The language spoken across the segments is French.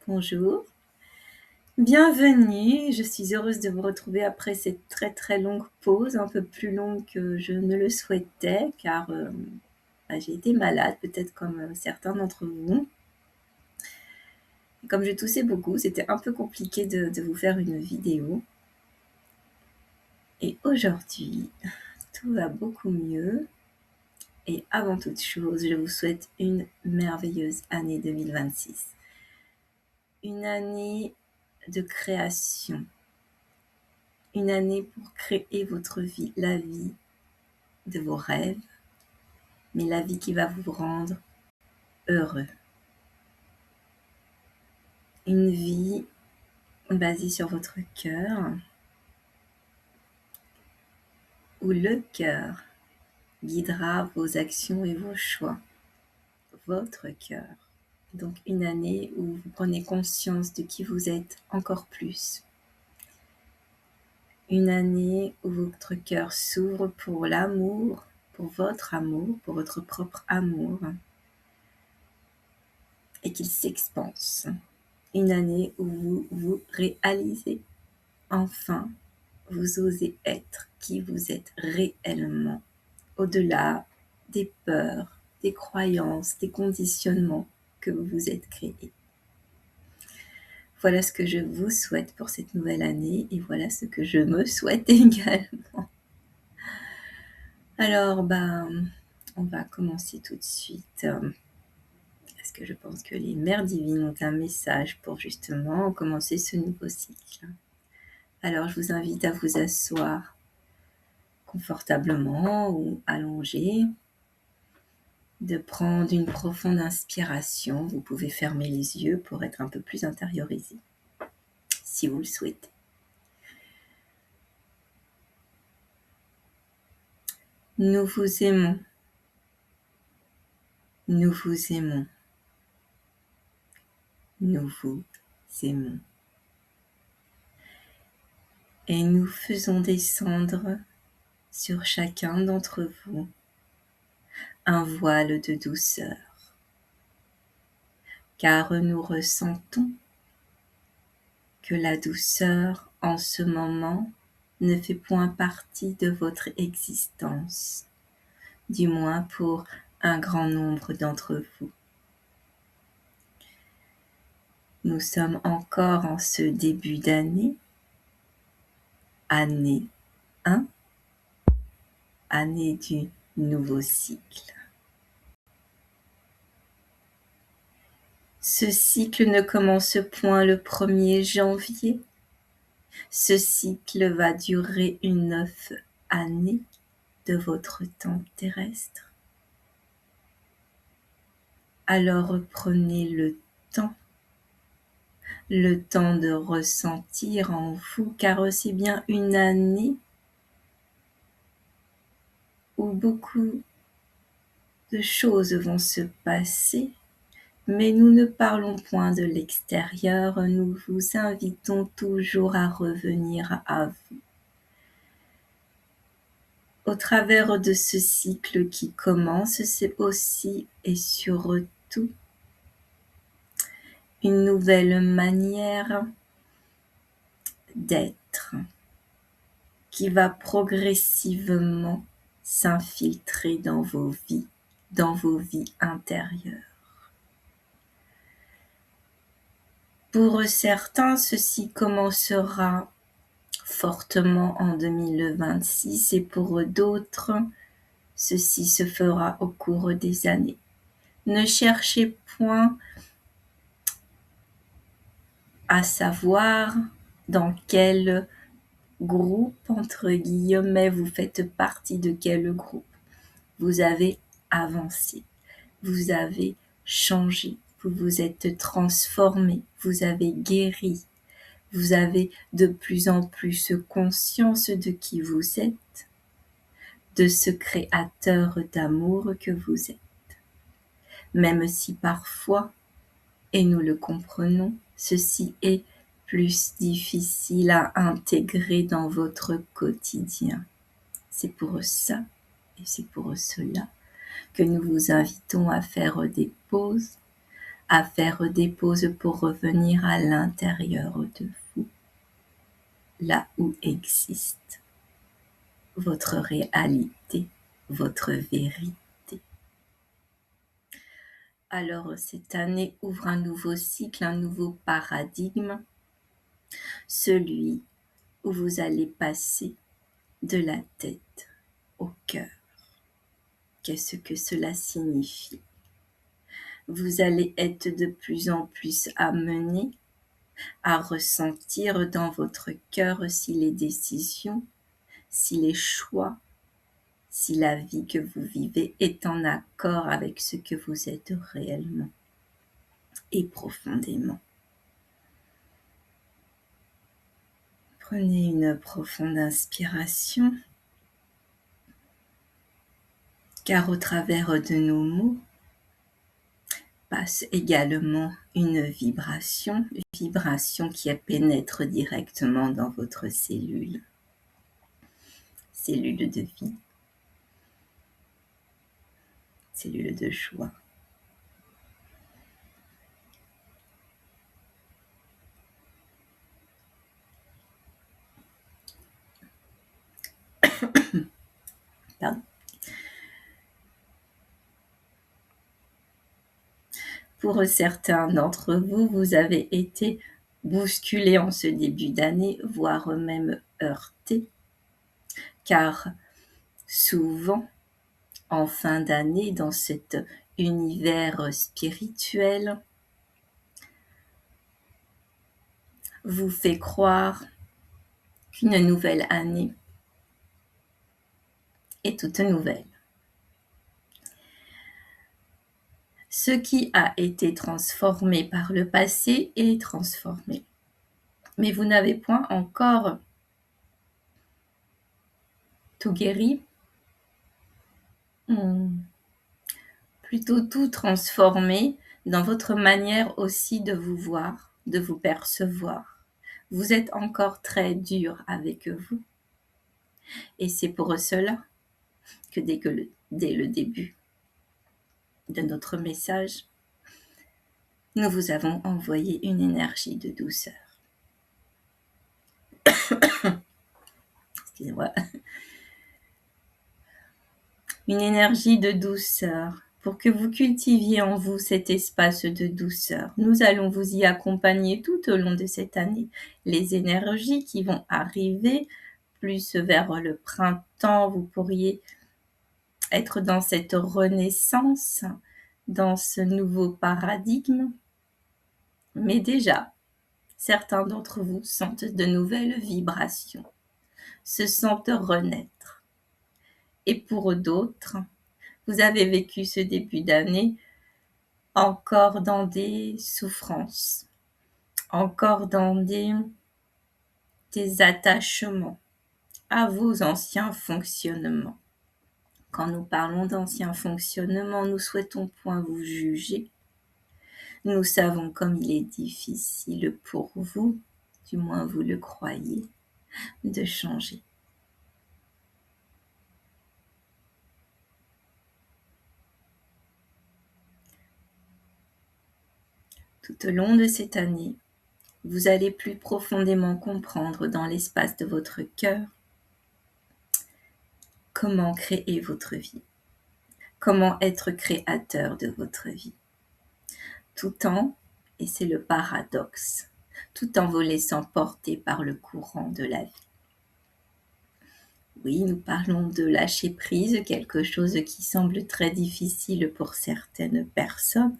Bonjour, bienvenue. Je suis heureuse de vous retrouver après cette très très longue pause, un peu plus longue que je ne le souhaitais, car j'ai été malade, peut-être comme certains d'entre vous. Et comme je toussais beaucoup, c'était un peu compliqué de vous faire une vidéo. Et aujourd'hui, tout va beaucoup mieux. Et avant toute chose, je vous souhaite une merveilleuse année 2026. Une année de création. Une année pour créer votre vie, la vie de vos rêves, mais la vie qui va vous rendre heureux. Une vie basée sur votre cœur, où le cœur guidera vos actions et vos choix. Votre cœur. Donc une année où vous prenez conscience de qui vous êtes encore plus. Une année où votre cœur s'ouvre pour l'amour, pour votre propre amour, et qu'il s'expanse. Une année où vous vous réalisez enfin, vous osez être qui vous êtes réellement, au-delà des peurs, des croyances, des conditionnements que vous vous êtes créés. Voilà ce que je vous souhaite pour cette nouvelle année et voilà ce que je me souhaite également. Alors, on va commencer tout de suite. Parce que je pense que les mères divines ont un message pour justement commencer ce nouveau cycle. Alors, je vous invite à vous asseoir confortablement ou allongé, de prendre une profonde inspiration. Vous pouvez fermer les yeux pour être un peu plus intériorisé, si vous le souhaitez. Nous vous aimons. Nous vous aimons. Nous vous aimons. Et nous faisons descendre sur chacun d'entre vous un voile de douceur, car nous ressentons que la douceur en ce moment ne fait point partie de votre existence, du moins pour un grand nombre d'entre vous. Nous sommes encore en ce début d'année, année 1, année du nouveau cycle. Ce cycle ne commence point le 1er janvier. Ce cycle va durer une 9 années de votre temps terrestre. Alors prenez le temps de ressentir en vous, car c'est bien une année où beaucoup de choses vont se passer, mais nous ne parlons point de l'extérieur, nous vous invitons toujours à revenir à vous. Au travers de ce cycle qui commence, c'est aussi et surtout une nouvelle manière d'être qui va progressivement s'infiltrer dans vos vies intérieures. Pour certains, ceci commencera fortement en 2026 et pour d'autres, ceci se fera au cours des années. Ne cherchez point à savoir dans quel groupe, entre guillemets, vous faites partie de quel groupe. Vous avez avancé, vous avez changé, vous vous êtes transformé, vous avez guéri, vous avez de plus en plus conscience de qui vous êtes, de ce créateur d'amour que vous êtes. Même si parfois, et nous le comprenons, ceci est plus difficile à intégrer dans votre quotidien. C'est pour ça et c'est pour cela que nous vous invitons à faire des pauses, à faire des pauses pour revenir à l'intérieur de vous, là où existe votre réalité, votre vérité. Alors cette année ouvre un nouveau cycle, un nouveau paradigme, celui où vous allez passer de la tête au cœur. Qu'est-ce que cela signifie? Vous allez être de plus en plus amené à ressentir dans votre cœur si les décisions, si les choix, si la vie que vous vivez est en accord avec ce que vous êtes réellement et profondément. Prenez une profonde inspiration, car au travers de nos mots passe également une vibration qui pénètre directement dans votre cellule de vie, cellule de joie. Pardon. Pour certains d'entre vous, vous avez été bousculés en ce début d'année, voire même heurtés, car souvent, en fin d'année, dans cet univers spirituel, vous fait croire qu'une nouvelle année est toute nouvelle. Ce qui a été transformé par le passé est transformé. Mais vous n'avez point encore tout guéri, plutôt tout transformé dans votre manière aussi de vous voir, de vous percevoir. Vous êtes encore très dur avec vous. Et c'est pour cela que dès le début de notre message, nous vous avons envoyé une énergie de douceur. Excusez-moi. Une énergie de douceur pour que vous cultiviez en vous cet espace de douceur. Nous allons vous y accompagner tout au long de cette année. Les énergies qui vont arriver, plus vers le printemps, vous pourriez être dans cette renaissance, dans ce nouveau paradigme. Mais déjà, certains d'entre vous sentent de nouvelles vibrations, se sentent renaître. Et pour d'autres, vous avez vécu ce début d'année encore dans des souffrances, encore dans des attachements à vos anciens fonctionnements. Quand nous parlons d'anciens fonctionnements, nous souhaitons point vous juger. Nous savons comme il est difficile pour vous, du moins vous le croyez, de changer. Tout au long de cette année, vous allez plus profondément comprendre dans l'espace de votre cœur comment créer votre vie, comment être créateur de votre vie, tout en, et c'est le paradoxe, tout en vous laissant porter par le courant de la vie. Oui, nous parlons de lâcher prise, quelque chose qui semble très difficile pour certaines personnes.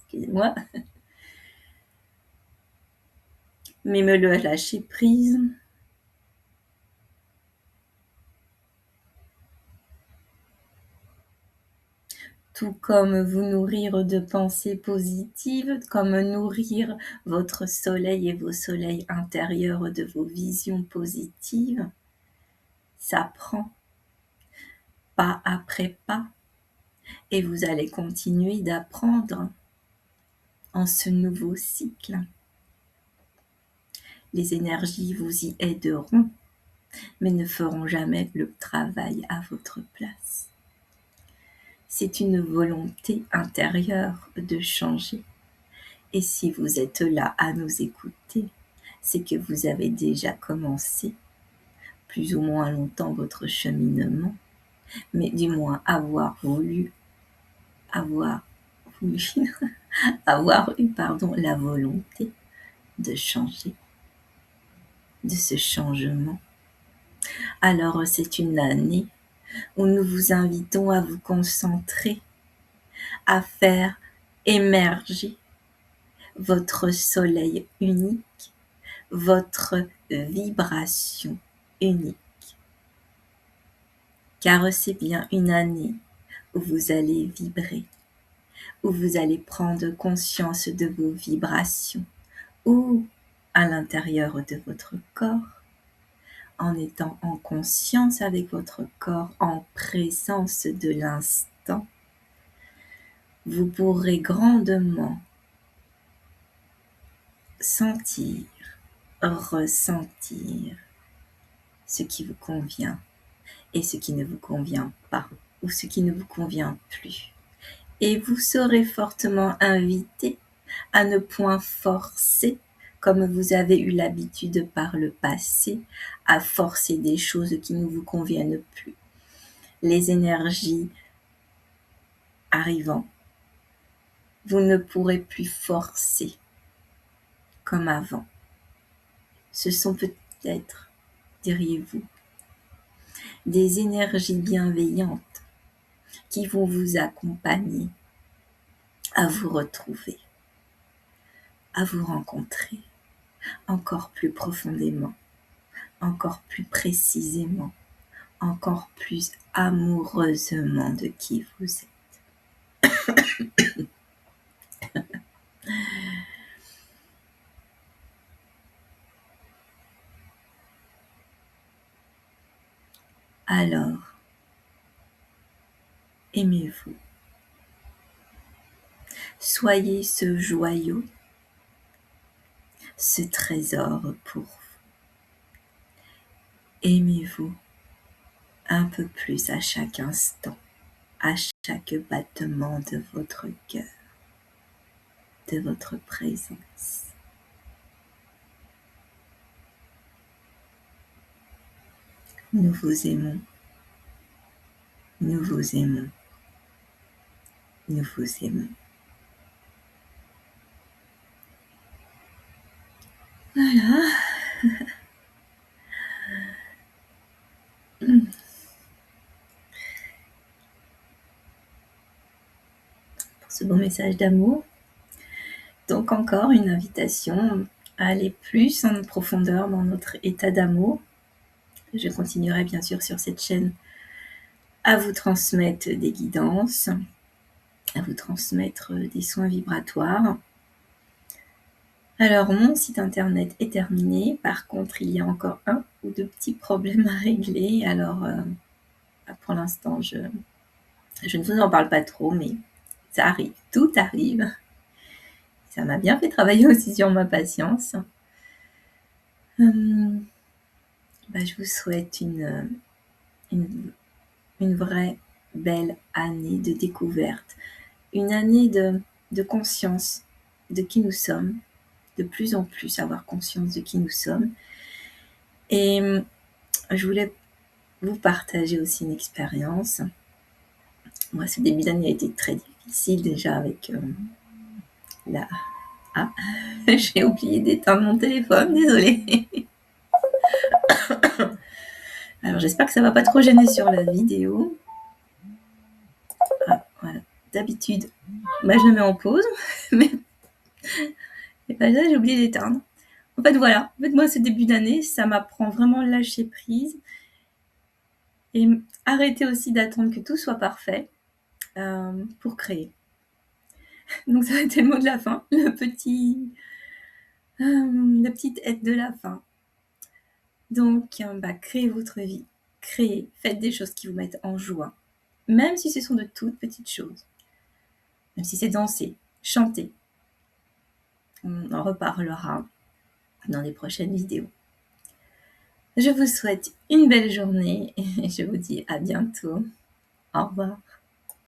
Excusez-moi. Mais me le lâcher prise, tout comme vous nourrir de pensées positives, comme nourrir votre soleil et vos soleils intérieurs de vos visions positives, ça prend pas après pas, et vous allez continuer d'apprendre en ce nouveau cycle. Les énergies vous y aideront, mais ne feront jamais le travail à votre place. C'est une volonté intérieure de changer. Et si vous êtes là à nous écouter, c'est que vous avez déjà commencé plus ou moins longtemps votre cheminement, mais du moins avoir voulu, avoir eu, la volonté de changer, de ce changement. Alors c'est une année où nous vous invitons à vous concentrer, à faire émerger votre soleil unique, votre vibration unique. Car c'est bien une année où vous allez vibrer, où vous allez prendre conscience de vos vibrations, ou à l'intérieur de votre corps, en étant en conscience avec votre corps, en présence de l'instant, vous pourrez grandement sentir, ressentir ce qui vous convient et ce qui ne vous convient pas, ou ce qui ne vous convient plus. Et vous serez fortement invité à ne point forcer, comme vous avez eu l'habitude par le passé, à forcer des choses qui ne vous conviennent plus. Les énergies arrivant, vous ne pourrez plus forcer comme avant. Ce sont peut-être, diriez-vous, des énergies bienveillantes qui vont vous accompagner à vous retrouver, à vous rencontrer encore plus profondément, encore plus précisément, encore plus amoureusement de qui vous êtes. Alors, aimez-vous. Soyez ce joyau, ce trésor pour vous. Aimez-vous un peu plus à chaque instant, à chaque battement de votre cœur, de votre présence. Nous vous aimons, nous vous aimons, nous vous aimons. Voilà. Pour ce beau message d'amour. Donc encore une invitation à aller plus en profondeur dans notre état d'amour. Je continuerai bien sûr sur cette chaîne à vous transmettre des guidances, à vous transmettre des soins vibratoires. Alors mon site internet est terminé, par contre il y a encore un ou deux petits problèmes à régler, alors pour l'instant je ne vous en parle pas trop, mais ça arrive, tout arrive. Ça m'a bien fait travailler aussi sur ma patience. Je vous souhaite une vraie belle année de découverte, une année de conscience de qui nous sommes, de plus en plus avoir conscience de qui nous sommes. Et je voulais vous partager aussi une expérience. Moi, ce début d'année a été très difficile déjà avec la... Ah, j'ai oublié d'éteindre mon téléphone, désolée. Alors j'espère que ça va pas trop gêner sur la vidéo. Ah, voilà. D'habitude, je le mets en pause, mais là j'ai oublié d'éteindre. En fait voilà, moi ce début d'année, ça m'apprend vraiment lâcher prise et arrêter aussi d'attendre que tout soit parfait pour créer. Donc ça va être le mot de la fin, la petite aide de la fin. Donc créez votre vie, créez, faites des choses qui vous mettent en joie, même si ce sont de toutes petites choses, même si c'est danser, chanter. On en reparlera dans les prochaines vidéos. Je vous souhaite une belle journée et je vous dis à bientôt. Au revoir.